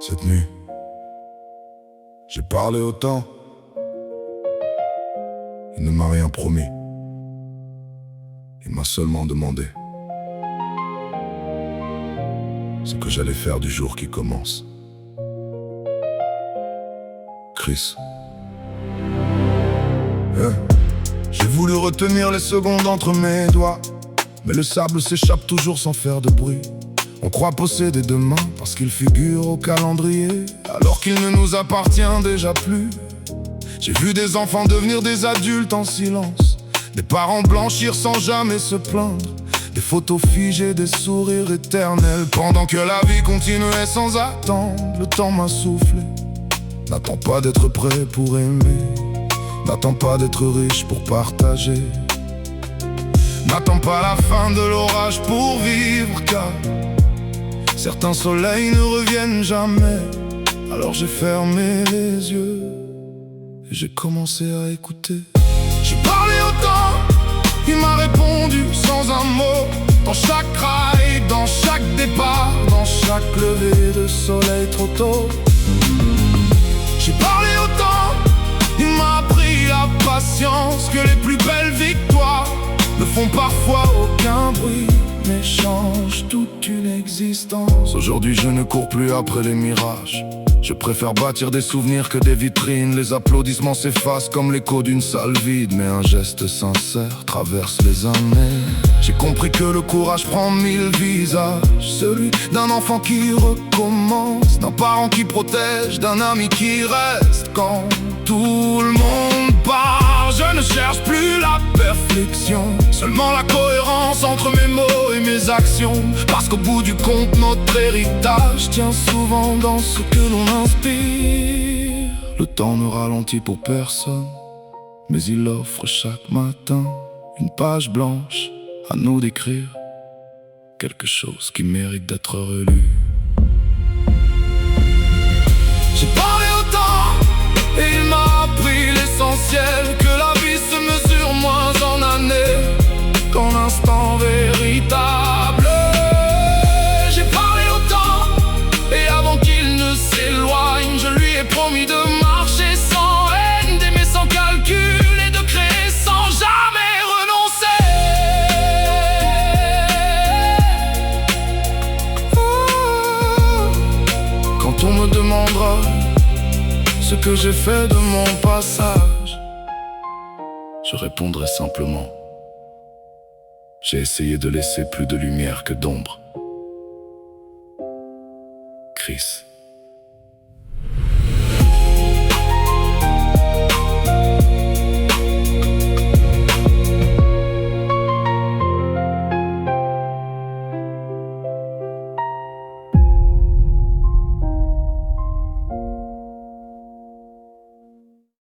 Cette nuit, j'ai parlé au temps. Il ne m'a rien promis. Il m'a seulement demandé ce que j'allais faire du jour qui commence. Chris. J'ai voulu retenir les secondes entre mes doigts, mais le sable s'échappe toujours sans faire de bruit. On croit posséder demain parce qu'il figure au calendrier, alors qu'il ne nous appartient déjà plus. J'ai vu des enfants devenir des adultes en silence, des parents blanchir sans jamais se plaindre, des photos figées, des sourires éternels, pendant que la vie continuait sans attendre. Le temps m'a soufflé. N'attends pas d'être prêt pour aimer, n'attends pas d'être riche pour partager, n'attends pas la fin de l'orage pour vivre, car certains soleils ne reviennent jamais. Alors j'ai fermé les yeux et j'ai commencé à écouter. J'ai parlé au temps, il m'a répondu sans un mot. Dans chaque rail, dans chaque départ, dans chaque lever de soleil trop tôt. J'ai parlé au temps, il m'a appris la patience, que les plus belles victoires ne font parfois aucun bruit, mais changent toute une existence. Aujourd'hui je ne cours plus après les mirages, je préfère bâtir des souvenirs que des vitrines. Les applaudissements s'effacent comme l'écho d'une salle vide, mais un geste sincère traverse les années. J'ai compris que le courage prend 1000 visages, celui d'un enfant qui recommence, d'un parent qui protège, d'un ami qui reste quand tout le monde part. Je ne cherche plus la perfection, seulement la cohérence entre mes mots et mes actions, parce qu'au bout du compte notre héritage tient souvent dans ce que l'on inspire. Le temps ne ralentit pour personne, mais il offre chaque matin une page blanche à nous d'écrire, quelque chose qui mérite d'être relu. J'ai parlé au temps et il m'a appris l'essentiel, que la vie se mesure moins en années qu'en instants véritables. J'ai parlé au temps et avant qu'il ne s'éloigne, je lui ai promis de marcher sans haine, d'aimer sans calcul et de créer sans jamais renoncer. Quand on me demandera ce que j'ai fait de mon passage, je répondrai simplement: j'ai essayé de laisser plus de lumière que d'ombre. Chris.